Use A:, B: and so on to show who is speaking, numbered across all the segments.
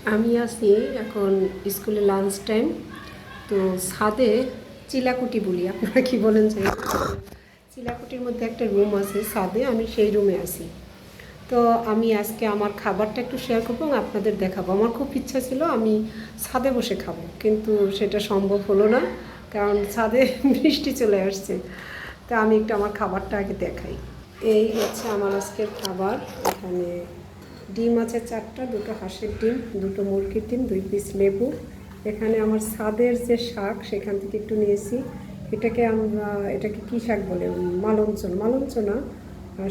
A: আমি আছি এখন স্কুলে লাঞ্চ টাইম। তো ছাদে চিলাকুটি বলি, আপনারা কি বলেন যে চিলাকুটির মধ্যে একটা রুম আছে ছাদে, আমি সেই রুমে আছি। তো আমি আজকে আমার খাবারটা একটু শেয়ার করবো এবং আপনাদের দেখাবো। আমার খুব ইচ্ছা ছিল আমি ছাদে বসে খাবো, কিন্তু সেটা সম্ভব হলো না, কারণ ছাদে বৃষ্টি চলে আসছে। তা আমি একটু আমার খাবারটা আগে দেখাই। এই হচ্ছে আমার আজকের খাবার। এখানে ডিম আছে 4টা, 2টো হাঁসের ডিম, 2টো মুরগির ডিম, 2 পিস লেবু। এখানে আমার ছাদের যে শাক সেখান থেকে একটু নিয়েছি। এটাকে কী শাক বলে, মালঞ্চনা,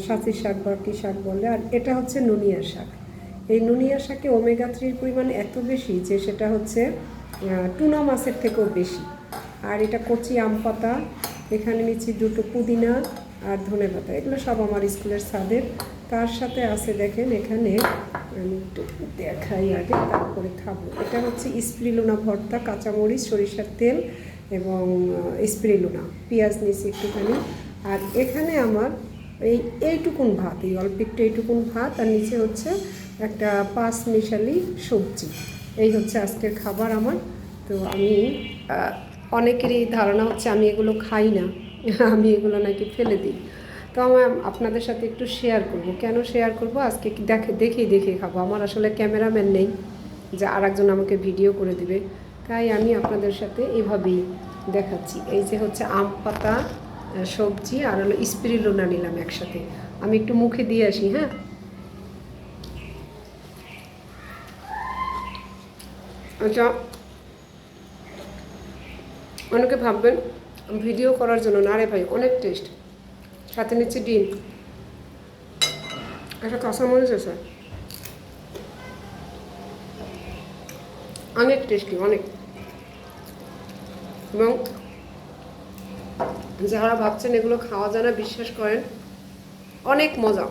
A: সাঁচি শাক বা কী শাক বলে। আর এটা হচ্ছে নুনিয়া শাক। এই নুনিয়া শাকে ওমেগা 3 পরিমাণ এত বেশি যে সেটা হচ্ছে টুনা মাছের থেকেও বেশি। আর এটা কচি আম পাতা, এখানে নিচ্ছি 2টো পুদিনা আর ধনেপাতা। এগুলো সব আমার স্কুলের ছাদের। তার সাথে আছে দেখেন এখানে, আমি একটু দেখাই আগে তারপরে খাবো। এটা হচ্ছে স্প্রিলুনা ভর্তা, কাঁচামরিচ, সরিষার তেল এবং স্প্রিলুনা, পেঁয়াজ নিয়েছি একটুখানি। আর এখানে আমার এইটুকুন ভাত, এই অল্প একটু এইটুকুন ভাত, আর নিচে হচ্ছে একটা 5 মিশালি সবজি। এই হচ্ছে আজকের খাবার আমার। তো আমি অনেকেরই ধারণা হচ্ছে আমি এগুলো খাই না, আমি এগুলো নাকি ফেলে দিই। তো আমার আপনাদের সাথে একটু শেয়ার করব। কেন শেয়ার করব, আজকে দেখে খাবো। আমার আসলে ক্যামেরাম্যান নেই যে আরেকজন আমাকে ভিডিও করে দিবে, তাই আমি আপনাদের সাথে এভাবেই দেখাচ্ছি। এই যে হচ্ছে আম পাতা, সবজি আর হলো স্পিরুলিনা নিলাম একসাথে। আমি একটু মুখে দিয়ে আসি। হ্যাঁ, আচ্ছা, অনেকে ভাববেন ভিডিও করার জন্য, না রে ভাই, অনেক টেস্ট। সাথে নিচ্ছে ডিম, একটা কাঁচামরিচ আছে, অনেক টেস্টি, অনেক। এবং যারা ভাবছেন এগুলো খাওয়া যায় না, বিশ্বাস করেন অনেক মজা।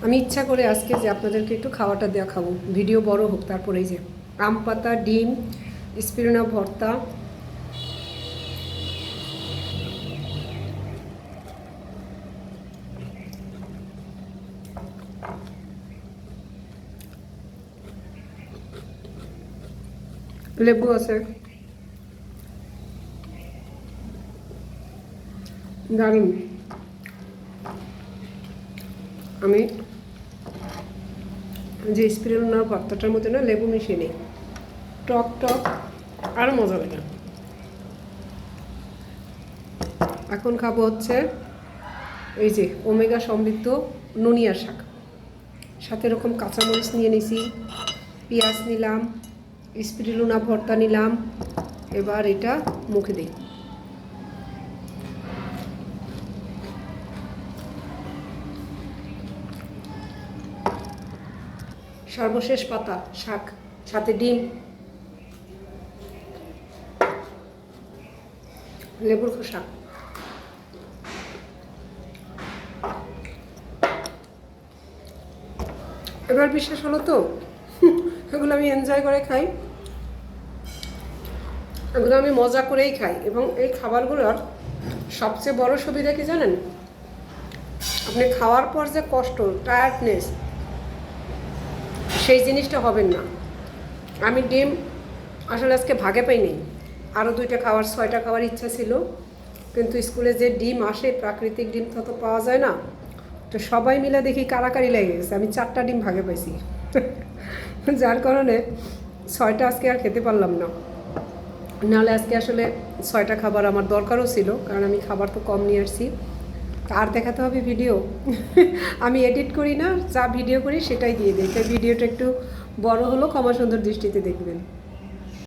A: আমি ইচ্ছা করে আজকে যে আপনাদেরকে একটু খাওয়াটা দেখাবো, ভিডিও বড় হোক। তারপরে এই যে আম পাতা, ডিম, স্পিরুলিনা ভর্তা, লেবু আছে, দারুণ। আমি যে স্পিরুলিনা ভর্তাটার মধ্যে না লেবু মিশিয়ে নিই, টক টক আর মজা লাগে। এখন খাবো হচ্ছে এই যে ওমেগা সমৃদ্ধ নুনিয়া শাক, সাথে এরকম কাঁচামরিচ নিয়ে নিছি, পেঁয়াজ নিলাম, স্পিরুলিনা ভর্তা নিলাম। এবার এটা মুখে দিই। সর্বশেষ পাতা শাক, সাথে ডিম, লেবুর খোসা। এবার বিশ্বাস হলো তো, এগুলো আমি এনজয় করে খাই, এগুলো আমি মজা করেই খাই। এবং এই খাবারগুলোর সবচেয়ে বড় সুবিধা কি জানেন, আপনি খাওয়ার পর যে কষ্ট, টায়ার্ডনেস, সেই জিনিসটা হবেন না। আমি ডিম আসলে আজকে ভাগে পাই নেই, আরও 2টা খাওয়ার, 6টা খাওয়ার ইচ্ছা ছিল, কিন্তু স্কুলে যে ডিম আসে প্রাকৃতিক ডিম তো পাওয়া যায় না। তো সবাই মিলে দেখি কারাকারি লেগে গেছে, আমি 4টা ডিম ভাগে পাইছি। যার কারণে 6টা আজকে আর খেতে পারলাম না। নাহলে আজকে আসলে 6টা খাবার আমার দরকারও ছিল, কারণ আমি খাবার তো কম নিয়ে আসছি। আর দেখাতে হবে ভিডিও, আমি এডিট করি না, যা ভিডিও করি সেটাই দিয়ে দিই। তাই ভিডিওটা একটু বড় হলো, ক্ষমা সুন্দর দৃষ্টিতে দেখবেন।